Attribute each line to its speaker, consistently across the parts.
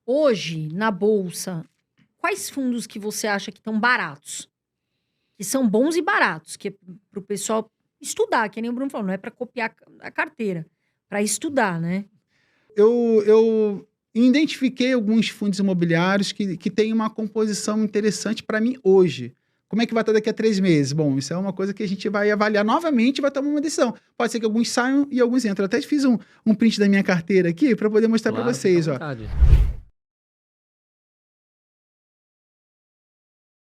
Speaker 1: Hoje, na bolsa, quais fundos que você acha que estão baratos? Que são bons e baratos, que é para o pessoal estudar, que nem o Bruno falou, não é para copiar a carteira, para estudar, né?
Speaker 2: Eu identifiquei alguns fundos imobiliários que têm uma composição interessante para mim hoje. Como é que vai estar daqui a 3 meses? Bom, isso é uma coisa que a gente vai avaliar novamente e vai tomar uma decisão. Pode ser que alguns saiam e alguns entram. Eu até fiz um print da minha carteira aqui para poder mostrar para
Speaker 3: Claro,
Speaker 2: vocês.
Speaker 3: fica à
Speaker 2: Ó.
Speaker 3: vontade.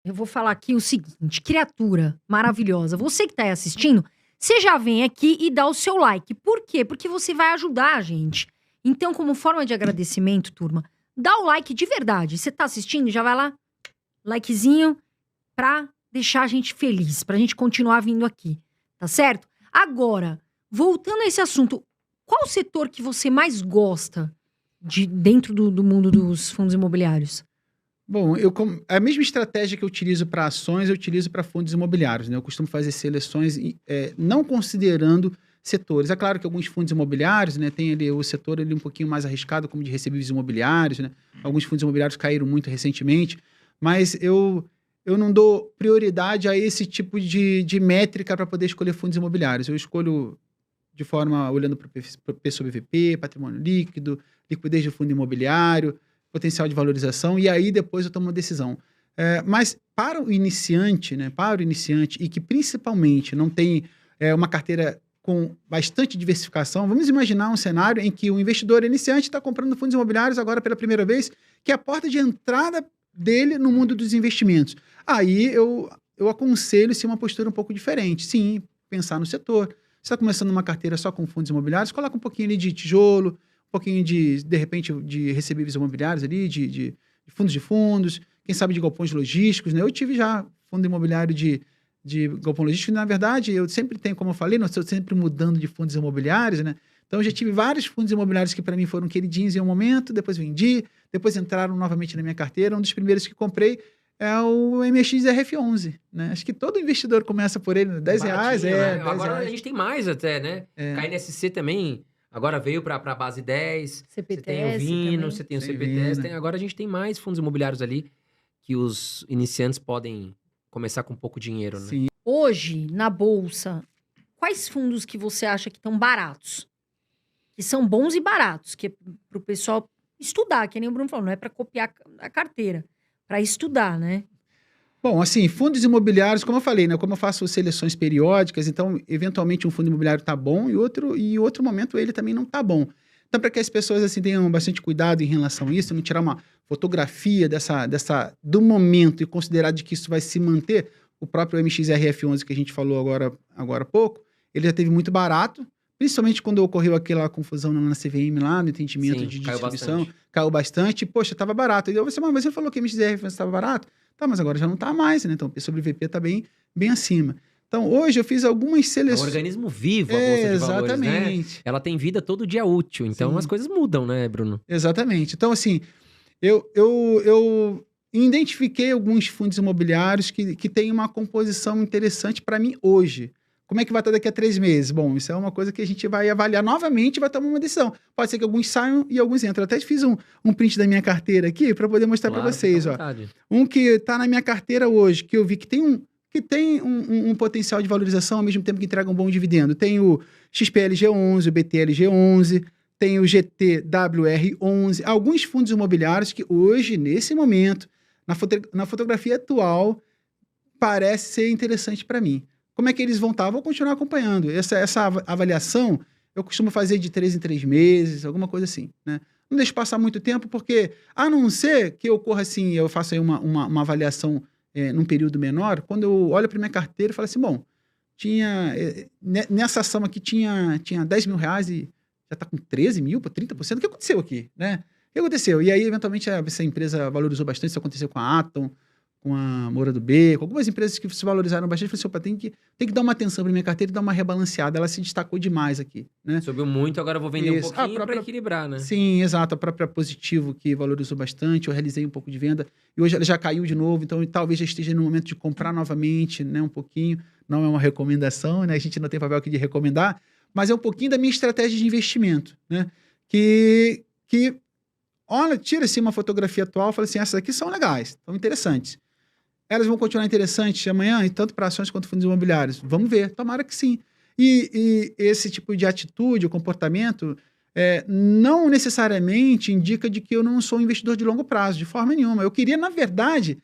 Speaker 1: Eu vou falar aqui o seguinte, criatura maravilhosa, você que tá aí assistindo, você já vem aqui e dá o seu like. Por quê? Porque você vai ajudar a gente. Então, como forma de agradecimento, turma, dá o like de verdade. Você tá assistindo, já vai lá, likezinho, pra deixar a gente feliz, pra gente continuar vindo aqui, tá certo? Agora, voltando a esse assunto, qual o setor que você mais gosta dentro do mundo dos fundos imobiliários?
Speaker 2: Bom, a mesma estratégia que eu utilizo para ações, eu utilizo para fundos imobiliários. Né? Eu costumo fazer seleções não considerando setores. É claro que alguns fundos imobiliários, né, tem ali o setor ali um pouquinho mais arriscado, como de recebíveis imobiliários. Né? Alguns fundos imobiliários caíram muito recentemente, mas eu não dou prioridade a esse tipo de métrica para poder escolher fundos imobiliários. Eu escolho de forma olhando para o P sobre VP, patrimônio líquido, liquidez de fundo imobiliário, potencial de valorização, e aí depois eu tomo uma decisão. Mas para o iniciante, né, e que principalmente não tem uma carteira com bastante diversificação, vamos imaginar um cenário em que o investidor iniciante está comprando fundos imobiliários agora pela primeira vez, que é a porta de entrada dele no mundo dos investimentos. Aí eu aconselho sim uma postura um pouco diferente. Sim, pensar no setor. Você está começando uma carteira só com fundos imobiliários, coloca um pouquinho ali de tijolo, um pouquinho de repente, de recebíveis imobiliários ali, de fundos, quem sabe de galpões logísticos, né? Eu tive já fundo imobiliário de galpão logístico, e, na verdade, eu sempre tenho, como eu falei, eu estou sempre mudando de fundos imobiliários, né? Então, eu já tive vários fundos imobiliários que, para mim, foram queridinhos em um momento, depois vendi, depois entraram novamente na minha carteira. Um dos primeiros que comprei é o MXRF11, né? Acho que todo investidor começa por ele, R$10,
Speaker 3: Né?
Speaker 2: 10
Speaker 3: Agora
Speaker 2: reais.
Speaker 3: a gente tem mais até, né? KNSC também, agora veio para a base 10.
Speaker 1: CPTS
Speaker 3: você tem o Vino,
Speaker 1: também.
Speaker 3: você tem o
Speaker 2: Tem
Speaker 3: CPTS.
Speaker 2: Vino.
Speaker 3: Agora a gente tem mais fundos imobiliários ali que os iniciantes podem começar com pouco dinheiro, né?
Speaker 2: Sim.
Speaker 1: Hoje, na bolsa, quais fundos que você acha que estão baratos? Que são bons e baratos, que é para o pessoal estudar, que nem o Bruno falou, não é para copiar a carteira, para estudar, né?
Speaker 2: Bom, assim, fundos imobiliários, como eu falei, né? Como eu faço seleções periódicas, então, eventualmente, um fundo imobiliário está bom e em outro momento ele também não está bom. Então, para que as pessoas assim tenham bastante cuidado em relação a isso, não tirar uma fotografia do momento e considerar de que isso vai se manter, o próprio MXRF11 que a gente falou agora há pouco, ele já teve muito barato, principalmente quando ocorreu aquela confusão na CVM lá, no entendimento
Speaker 3: Sim,
Speaker 2: de
Speaker 3: caiu
Speaker 2: distribuição,
Speaker 3: bastante.
Speaker 2: caiu bastante, poxa, estava barato. E eu você, mas você falou que o MXRF11 estava barato? Tá, mas agora já não está mais, né? Então, o P sobre VP está bem acima. Então, hoje eu fiz algumas
Speaker 3: É um
Speaker 2: seleções.
Speaker 3: organismo vivo, a Bolsa de Valores, né?
Speaker 2: Exatamente.
Speaker 3: Ela tem vida todo dia útil, então
Speaker 2: Sim.
Speaker 3: as coisas mudam, né, Bruno?
Speaker 2: Exatamente. Então, assim, eu identifiquei alguns fundos imobiliários que têm uma composição interessante para mim hoje. Como é que vai estar daqui a 3 meses? Bom, isso é uma coisa que a gente vai avaliar novamente e vai tomar uma decisão. Pode ser que alguns saiam e alguns entram. Eu até fiz um print da minha carteira aqui para poder mostrar para
Speaker 3: Claro,
Speaker 2: vocês.
Speaker 3: fica à
Speaker 2: Ó.
Speaker 3: vontade.
Speaker 2: Um que está na minha carteira hoje, que eu vi que tem um potencial de valorização ao mesmo tempo que entrega um bom dividendo. Tem o XPLG11, o BTLG11, tem o GTWR11, alguns fundos imobiliários que hoje, nesse momento, na fotografia atual, parece ser interessante para mim. Como é que eles vão estar? Vou continuar acompanhando. Essa avaliação eu costumo fazer de 3 em 3 meses, alguma coisa assim, né? Não deixo passar muito tempo, porque, a não ser que ocorra assim, eu faço aí uma avaliação num período menor, quando eu olho para minha carteira e falo assim, bom, nessa ação aqui tinha R$10.000 e já está com 13 mil, 30%, o que aconteceu aqui, né? O que aconteceu? E aí, eventualmente, essa empresa valorizou bastante, isso aconteceu com a Atom, com a Moura do B, com algumas empresas que se valorizaram bastante. Eu falei assim, opa, tem que dar uma atenção para minha carteira e dar uma rebalanceada. Ela se destacou demais aqui, né?
Speaker 3: Subiu muito, agora eu vou vender um pouquinho para equilibrar, né?
Speaker 2: Sim, exato. A própria Positivo, que valorizou bastante. Eu realizei um pouco de venda e hoje ela já caiu de novo, então talvez já esteja no momento de comprar novamente, né? Um pouquinho. Não é uma recomendação, né? A gente não tem papel aqui de recomendar, mas é um pouquinho da minha estratégia de investimento, né? Que olha, tira assim uma fotografia atual, fala assim, essas aqui são legais, estão interessantes. Elas vão continuar interessantes amanhã, e tanto para ações quanto fundos imobiliários. Vamos ver, tomara que sim. E esse tipo de atitude, o comportamento, não necessariamente indica de que eu não sou um investidor de longo prazo, de forma nenhuma. Eu queria, na verdade,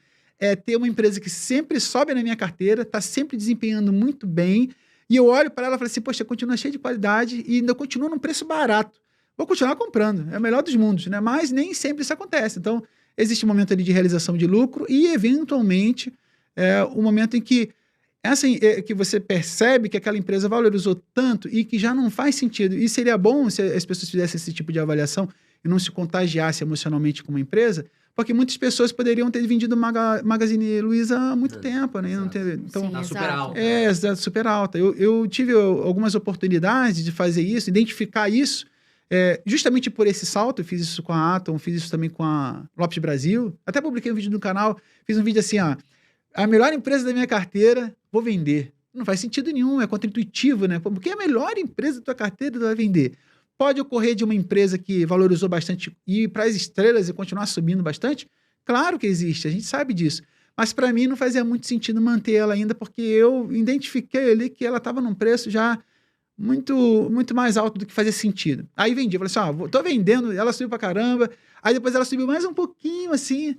Speaker 2: ter uma empresa que sempre sobe na minha carteira, está sempre desempenhando muito bem, e eu olho para ela e falo assim, poxa, continua cheia de qualidade e ainda continua num preço barato. Vou continuar comprando, é o melhor dos mundos, né? Mas nem sempre isso acontece. Então, existe um momento ali de realização de lucro e, eventualmente, o momento em que, que você percebe que aquela empresa valorizou tanto e que já não faz sentido. E seria bom se as pessoas fizessem esse tipo de avaliação e não se contagiassem emocionalmente com uma empresa, porque muitas pessoas poderiam ter vendido Magazine Luiza há muito tempo, né? Não ter, então,
Speaker 1: Sim,
Speaker 3: super alta.
Speaker 2: super alta. Eu tive algumas oportunidades de fazer isso, identificar isso, justamente por esse salto. Eu fiz isso com a Atom, fiz isso também com a Lopes Brasil. Até publiquei um vídeo no canal, fiz um vídeo assim, a melhor empresa da minha carteira, vou vender. Não faz sentido nenhum, é contra-intuitivo, né? Porque a melhor empresa da tua carteira tu vai vender. Pode ocorrer de uma empresa que valorizou bastante ir para as estrelas e continuar subindo bastante? Claro que existe, a gente sabe disso. Mas para mim não fazia muito sentido manter ela ainda, porque eu identifiquei ali que ela estava num preço já muito, muito mais alto do que fazia sentido. Aí vendi, falei assim, tô vendendo, ela subiu pra caramba, aí depois ela subiu mais um pouquinho assim,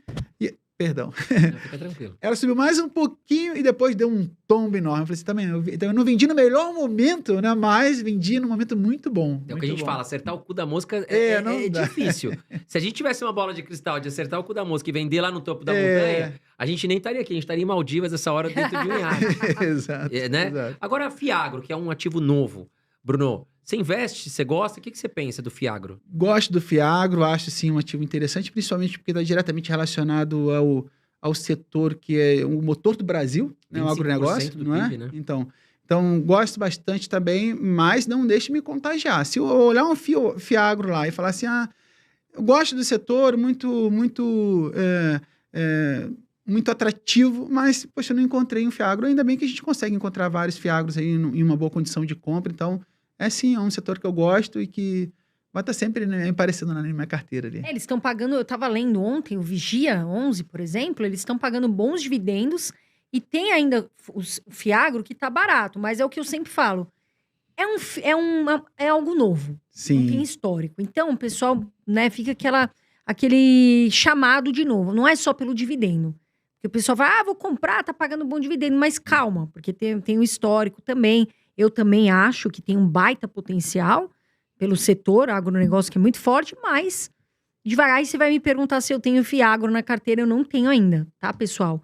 Speaker 2: perdão.
Speaker 3: Fica tranquilo.
Speaker 2: Ela subiu mais um pouquinho e depois deu um tombo enorme. Eu falei assim, também, então eu não vendi no melhor momento, né? Mas vendi num momento muito bom.
Speaker 3: É o que a gente fala, acertar o cu da mosca
Speaker 2: não
Speaker 3: é
Speaker 2: dá.
Speaker 3: difícil. Se a gente tivesse uma bola de cristal de acertar o cu da mosca e vender lá no topo da montanha, a gente nem estaria aqui, a gente estaria em Maldivas essa hora dentro de um iate.
Speaker 2: Exato,
Speaker 3: né?
Speaker 2: exato.
Speaker 3: Agora, Fiagro, que é um ativo novo. Bruno, você investe, você gosta? O que você pensa do Fiagro?
Speaker 2: Gosto do Fiagro, acho sim um ativo interessante, principalmente porque está diretamente relacionado ao setor que é o motor do Brasil, né, o agronegócio,
Speaker 3: do
Speaker 2: não
Speaker 3: PIB,
Speaker 2: é?
Speaker 3: né?
Speaker 2: Então, gosto bastante também, mas não deixe me contagiar. Se eu olhar um Fiagro lá e falar assim, eu gosto do setor, muito atrativo, mas, poxa, eu não encontrei um Fiagro. Ainda bem que a gente consegue encontrar vários Fiagros aí em uma boa condição de compra. Então, sim, é um setor que eu gosto e que vai estar sempre, né, aparecendo na minha carteira ali.
Speaker 1: Eles estão pagando, eu estava lendo ontem, o Vigia 11, por exemplo, eles estão pagando bons dividendos e tem ainda o Fiagro que está barato, mas é o que eu sempre falo, é algo novo,
Speaker 2: Sim.
Speaker 1: não tem histórico. Então, o pessoal, né, fica aquele chamado de novo, não é só pelo dividendo. Porque o pessoal vai, vou comprar, tá pagando bom dividendo, mas calma, porque tem um histórico também. Eu também acho que tem um baita potencial pelo setor agronegócio, que é muito forte, mas devagar aí você vai me perguntar se eu tenho Fiagro na carteira, eu não tenho ainda, tá, pessoal?